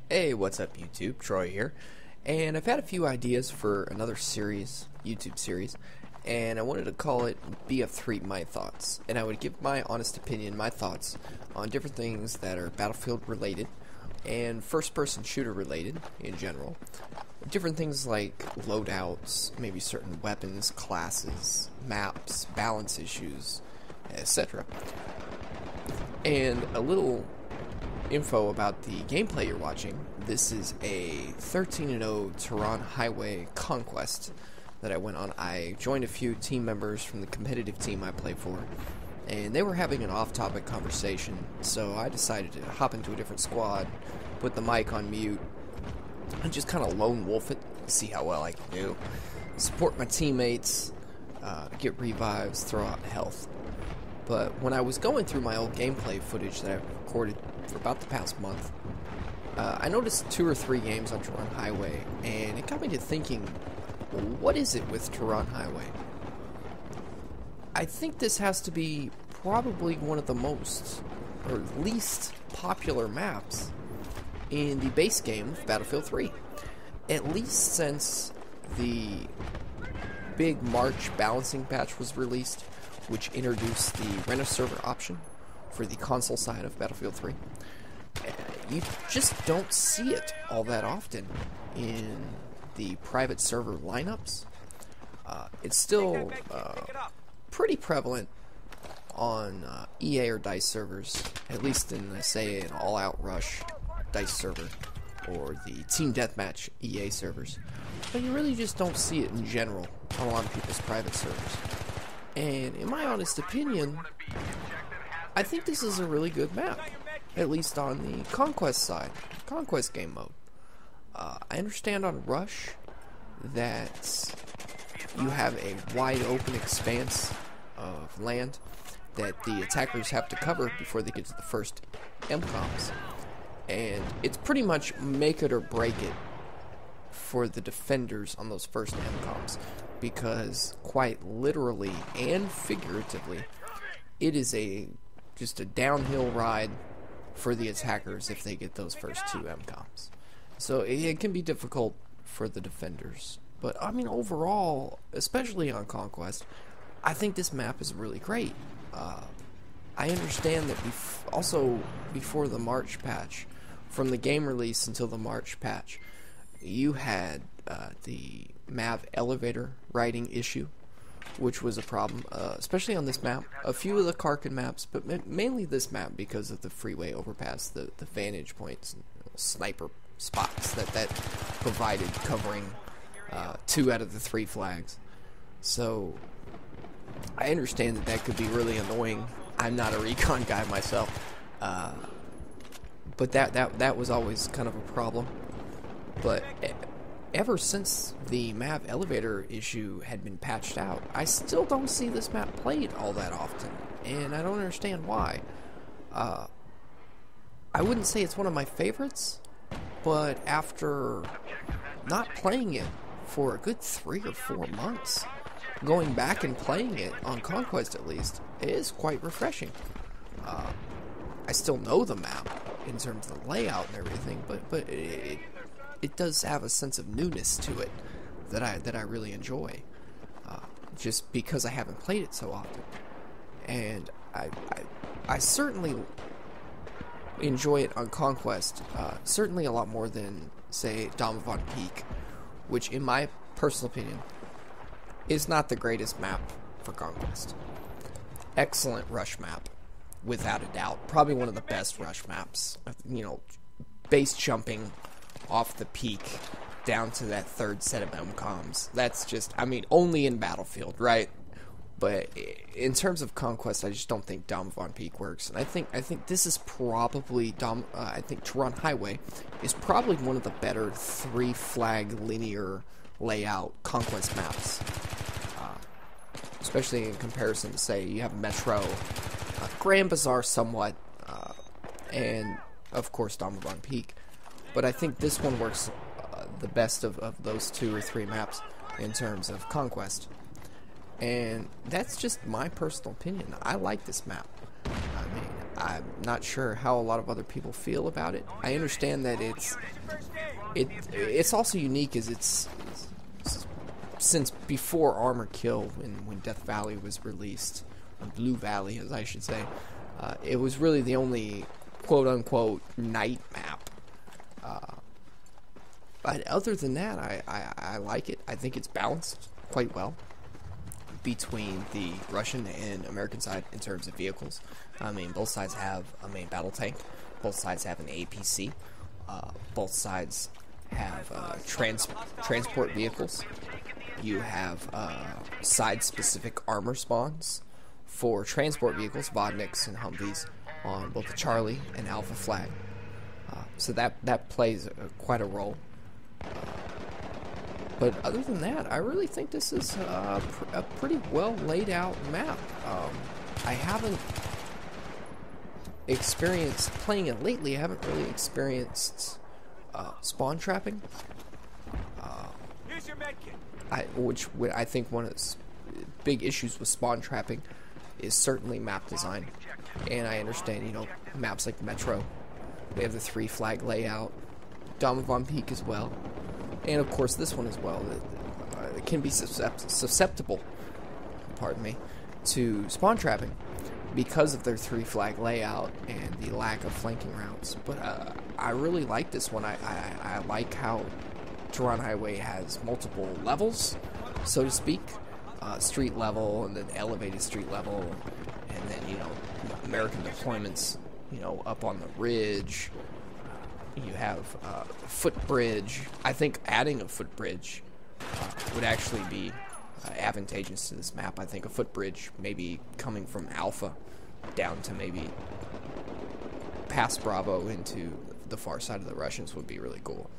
Hey, what's up YouTube? Troy here. And I've had a few ideas for another series, YouTube series, and I wanted to call it BF3 My Thoughts. And I would give my honest opinion, my thoughts on different things that are Battlefield related and first-person shooter related in general. Different things like loadouts, maybe certain weapons, classes, maps, balance issues, etc. And a little info about the gameplay you're watching. This is a 13-0 Tehran Highway conquest that I went on. I joined a few team members from the competitive team I play for, and they were having an off-topic conversation, so I decided to hop into a different squad, put the mic on mute, and just kind of lone wolf it, see how well I can do, support my teammates, get revives, throw out health. But when I was going through my old gameplay footage that I've recorded for about the past month, I noticed 2 or 3 games on Tehran Highway, and it got me to thinking, what is it with Tehran Highway? I think this has to be probably one of the most, or least popular maps in the base game of Battlefield 3. At least since the big March balancing patch was released, which introduced the rent-a-server option for the console side of Battlefield 3. You just don't see it all that often in the private server lineups. It's still pretty prevalent on EA or DICE servers, at least in, say, an all-out rush DICE server or the Team Deathmatch EA servers. But you really just don't see it in general on a lot of people's private servers. And in my honest opinion, I think this is a really good map, at least on the Conquest side, Conquest game mode. I understand on Rush that you have a wide open expanse of land that the attackers have to cover before they get to the first MCOMs. And it's pretty much make it or break it for the defenders on those first MCOMs, because quite literally and figuratively, it is just a downhill ride for the attackers if they get those first 2 MCOMs. So it can be difficult for the defenders. But I mean, overall, especially on Conquest, I think this map is really great. I understand that also before the March patch, from the game release until the March patch, you had the MAV elevator riding issue, which was a problem, especially on this map. A few of the Karkin maps, but mainly this map because of the freeway overpass, the vantage points, and sniper spots that provided covering 2 out of the 3 flags. So I understand that could be really annoying. I'm not a recon guy myself, but that was always kind of a problem. But ever since the map elevator issue had been patched out, I still don't see this map played all that often, and I don't understand why. I wouldn't say it's one of my favorites, but after not playing it for a good 3 or 4 months, going back and playing it on Conquest at least, it is quite refreshing. I still know the map in terms of the layout and everything, but it does have a sense of newness to it that I really enjoy, just because I haven't played it so often. And I certainly enjoy it on Conquest, certainly a lot more than, say, Domovan Peak, which in my personal opinion is not the greatest map for Conquest. Excellent rush map, without a doubt. Probably one of the best rush maps. You know, base jumping off the peak down to that 3rd set of MCOMs. That's just, I mean, only in Battlefield, right? But in terms of Conquest, I just don't think Domovan Peak works. And I think this is probably I think Tehran Highway is probably one of the better 3-flag linear layout Conquest maps, especially in comparison to, say, you have Metro, Grand Bazaar somewhat, and of course Domovan Peak. But I think this one works the best of those 2 or 3 maps in terms of Conquest. And that's just my personal opinion. I like this map. I mean, I'm not sure how a lot of other people feel about it. I understand that it's also unique as it's since before Armor Kill, when Death Valley was released, or Blue Valley as I should say, it was really the only quote-unquote night map. But other than that, I like it. I think it's balanced quite well between the Russian and American side in terms of vehicles. I mean, both sides have a main battle tank. Both sides have an APC. Both sides have transport vehicles. You have side-specific armor spawns for transport vehicles, Vodniks and Humvees, on both the Charlie and Alpha flag. So that plays quite a role. But other than that, I really think this is a pretty well laid out map. I haven't experienced playing it lately. I haven't really experienced spawn trapping, which I think one of the big issues with spawn trapping is certainly map design. And I understand, you know, maps like Metro, they have the 3 flag layout, Domovan Peak as well, and of course this one as well. It can be susceptible, pardon me, to spawn trapping because of their 3 flag layout and the lack of flanking routes. But I really like this one. I like how Tehran Highway has multiple levels, so to speak. Street level, and then elevated street level, and then, you know, American deployments, you know, up on the ridge. You have footbridge. I think adding a footbridge would actually be advantageous to this map. I think a footbridge maybe coming from Alpha down to maybe past Bravo into the far side of the Russians would be really cool.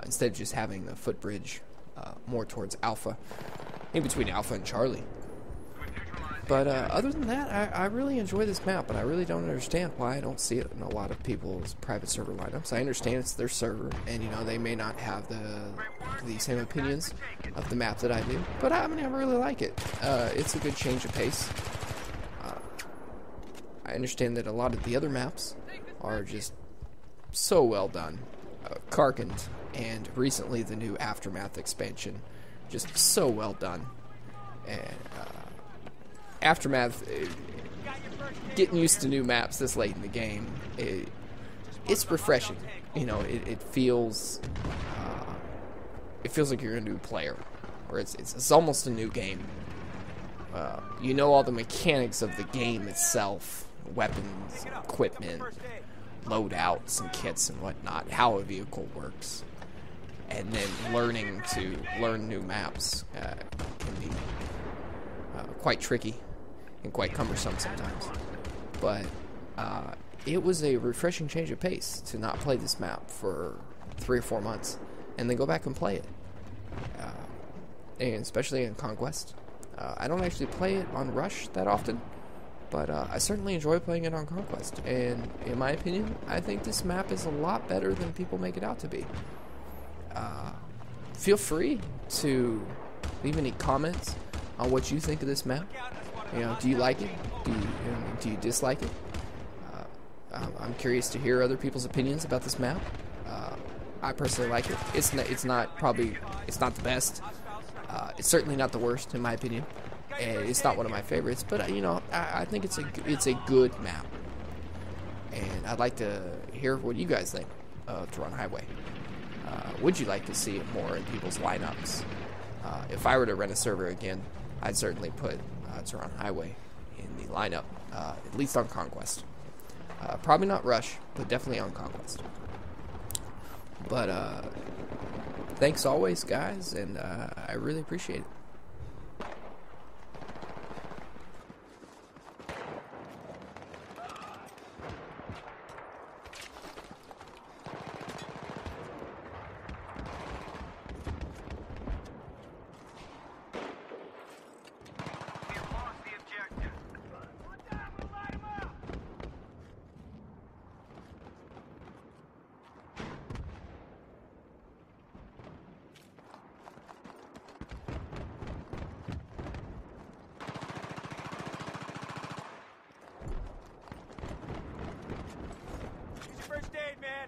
Instead of just having the footbridge more towards Alpha, in between Alpha and Charlie. But other than that, I really enjoy this map, and I really don't understand why I don't see it in a lot of people's private server lineups. I understand it's their server, and, you know, they may not have the same opinions of the map that I do, but I mean, I really like it. It's a good change of pace. I understand that a lot of the other maps are just so well done. Karkand, and recently the new Aftermath expansion, just so well done. And Aftermath, getting used to new maps this late in the game, it's refreshing. You know, it feels like you're a new player, or it's almost a new game. You know all the mechanics of the game itself, weapons, equipment, loadouts and kits and whatnot, how a vehicle works. And then learning to learn new maps can be quite tricky and quite cumbersome sometimes. But it was a refreshing change of pace to not play this map for 3 or 4 months and then go back and play it. And especially in Conquest. I don't actually play it on Rush that often, but I certainly enjoy playing it on Conquest. And in my opinion, I think this map is a lot better than people make it out to be. Feel free to leave any comments on what you think of this map. You know, do you like it? Do you dislike it? I'm curious to hear other people's opinions about this map. I personally like it. It's not the best. It's certainly not the worst in my opinion. And it's not one of my favorites, but you know, I think it's a good map. And I'd like to hear what you guys think of Tehran Highway. Would you like to see it more in people's lineups? If I were to rent a server again, I'd certainly put Tehran Highway in the lineup, at least on Conquest. Probably not Rush, but definitely on Conquest. But thanks always, guys, and I really appreciate it. first aid, man.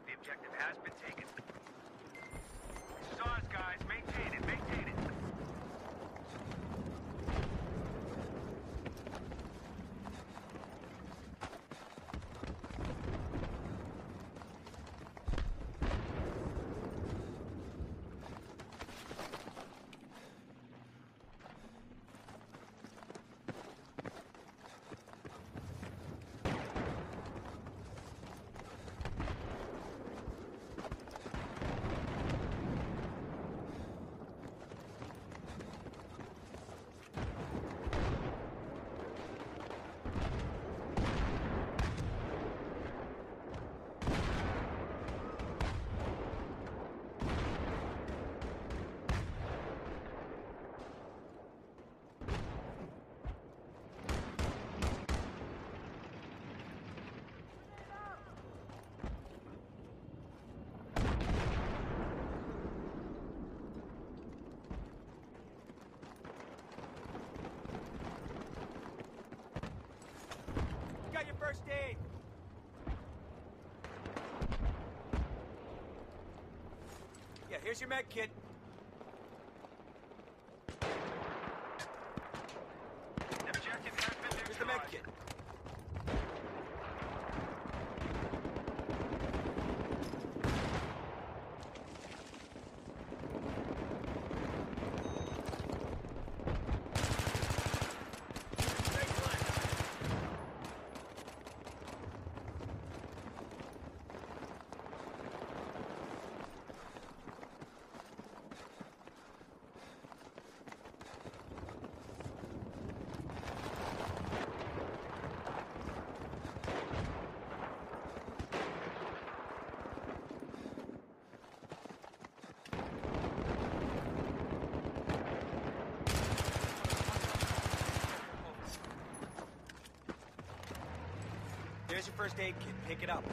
The objective has been taken. This is ours, guys. Maintain it, maintain it. Got your first aid. Yeah, here's your med kit. The objective has been Here's the med neutralized. kit. Here's your first aid kit. Pick it up.